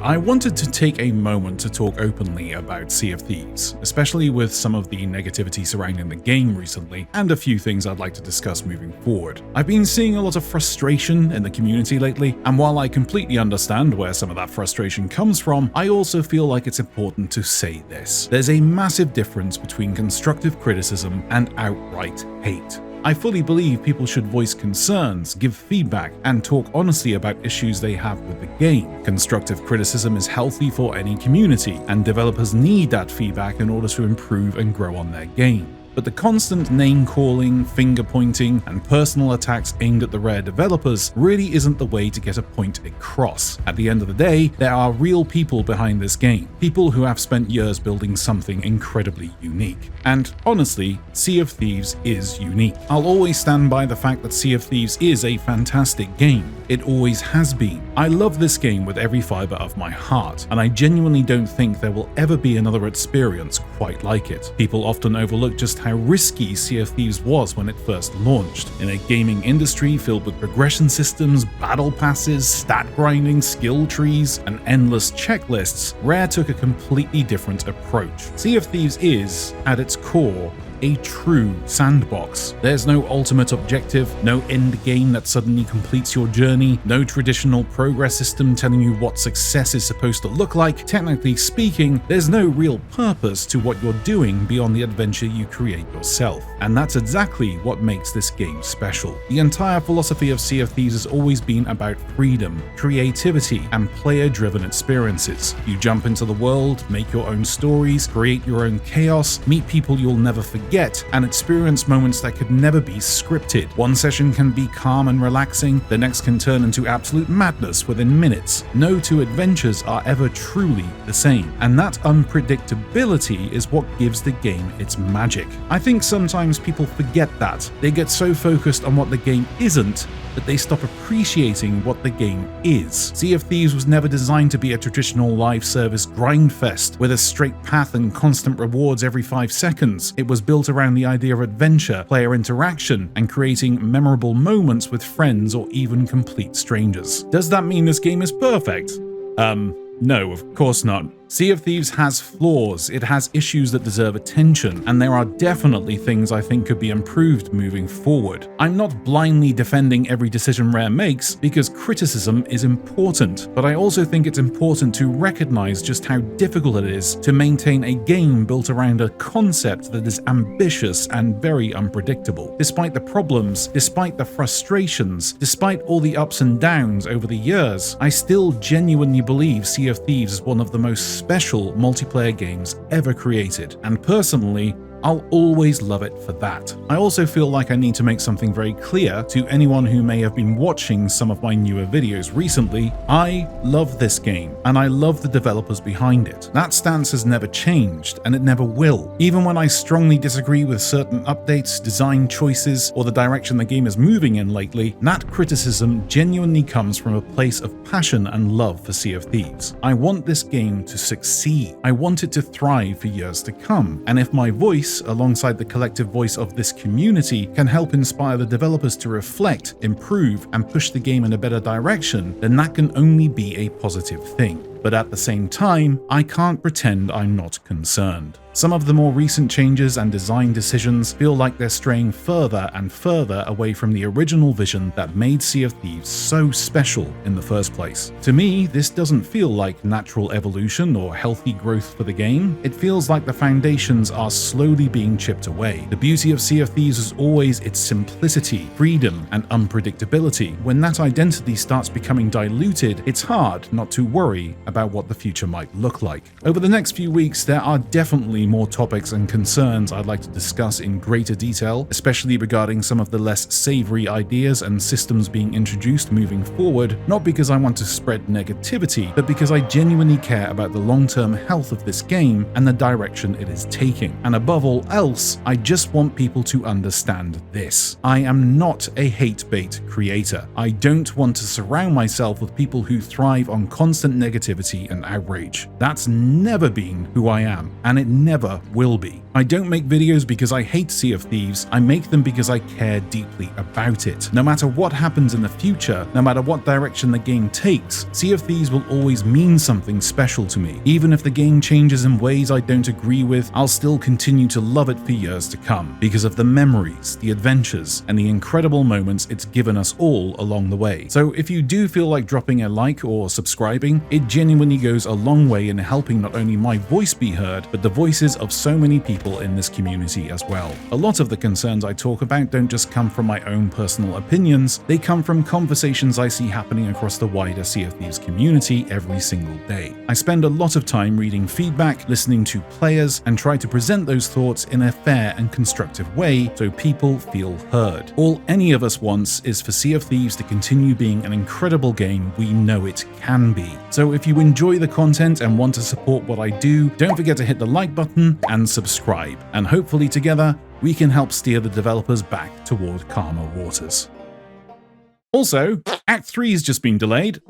I wanted to take a moment to talk openly about Sea of Thieves, especially with some of the negativity surrounding the game recently, and a few things I'd like to discuss moving forward. I've been seeing a lot of frustration in the community lately, and while I completely understand where some of that frustration comes from, I also feel like it's important to say this. There's a massive difference between constructive criticism and outright hate. I fully believe people should voice concerns, give feedback, and talk honestly about issues they have with the game. Constructive criticism is healthy for any community, and developers need that feedback in order to improve and grow on their game. But the constant name-calling, finger-pointing, and personal attacks aimed at the Rare developers really isn't the way to get a point across. At the end of the day, there are real people behind this game, people who have spent years building something incredibly unique. And honestly, Sea of Thieves is unique. I'll always stand by the fact that Sea of Thieves is a fantastic game. It always has been. I love this game with every fiber of my heart, and I genuinely don't think there will ever be another experience quite like it. People often overlook just how risky Sea of Thieves was when it first launched. In a gaming industry filled with progression systems, battle passes, stat grinding, skill trees, and endless checklists, Rare took a completely different approach. Sea of Thieves is, at its core, a true sandbox. There's no ultimate objective, no end game that suddenly completes your journey, no traditional progress system telling you what success is supposed to look like. Technically speaking, there's no real purpose to what you're doing beyond the adventure you create yourself. And that's exactly what makes this game special. The entire philosophy of Sea of Thieves has always been about freedom, creativity, and player-driven experiences. You jump into the world, make your own stories, create your own chaos, meet people you'll never forget, and experience moments that could never be scripted. One session can be calm and relaxing, the next can turn into absolute madness within minutes. No two adventures are ever truly the same, and that unpredictability is what gives the game its magic. I think sometimes people forget that. They get so focused on what the game isn't that they stop appreciating what the game is. Sea of Thieves was never designed to be a traditional live service grind fest with a straight path and constant rewards every 5 seconds. It was built around the idea of adventure, player interaction, and creating memorable moments with friends or even complete strangers. Does that mean this game is perfect? No, of course not. Sea of Thieves has flaws, it has issues that deserve attention, and there are definitely things I think could be improved moving forward. I'm not blindly defending every decision Rare makes, because criticism is important, but I also think it's important to recognize just how difficult it is to maintain a game built around a concept that is ambitious and very unpredictable. Despite the problems, despite the frustrations, despite all the ups and downs over the years, I still genuinely believe Sea of Thieves is one of the most special multiplayer games ever created, and personally, I'll always love it for that. I also feel like I need to make something very clear to anyone who may have been watching some of my newer videos recently. I love this game, and I love the developers behind it. That stance has never changed, and it never will. Even when I strongly disagree with certain updates, design choices, or the direction the game is moving in lately, that criticism genuinely comes from a place of passion and love for Sea of Thieves. I want this game to succeed. I want it to thrive for years to come, and if my voice, alongside the collective voice of this community, can help inspire the developers to reflect, improve, and push the game in a better direction, then that can only be a positive thing. But at the same time, I can't pretend I'm not concerned. Some of the more recent changes and design decisions feel like they're straying further and further away from the original vision that made Sea of Thieves so special in the first place. To me, this doesn't feel like natural evolution or healthy growth for the game. It feels like the foundations are slowly being chipped away. The beauty of Sea of Thieves is always its simplicity, freedom, and unpredictability. When that identity starts becoming diluted, it's hard not to worry about what the future might look like. Over the next few weeks, there are definitely more topics and concerns I'd like to discuss in greater detail, especially regarding some of the less savory ideas and systems being introduced moving forward, not because I want to spread negativity, but because I genuinely care about the long-term health of this game and the direction it is taking. And above all else, I just want people to understand this. I am not a hate bait creator. I don't want to surround myself with people who thrive on constant negativity negativity and outrage. That's never been who I am, and it never will be. I don't make videos because I hate Sea of Thieves, I make them because I care deeply about it. No matter what happens in the future, no matter what direction the game takes, Sea of Thieves will always mean something special to me. Even if the game changes in ways I don't agree with, I'll still continue to love it for years to come, because of the memories, the adventures, and the incredible moments it's given us all along the way. So if you do feel like dropping a like or subscribing, it genuinely goes a long way in helping not only my voice be heard, but the voices of so many people in this community as well. A lot of the concerns I talk about don't just come from my own personal opinions, they come from conversations I see happening across the wider Sea of Thieves community every single day. I spend a lot of time reading feedback, listening to players, and try to present those thoughts in a fair and constructive way so people feel heard. All any of us wants is for Sea of Thieves to continue being an incredible game we know it can be. So if you enjoy the content and want to support what I do, don't forget to hit the like button and subscribe, and hopefully together we can help steer the developers back toward calmer waters. Also, Act 3's just been delayed.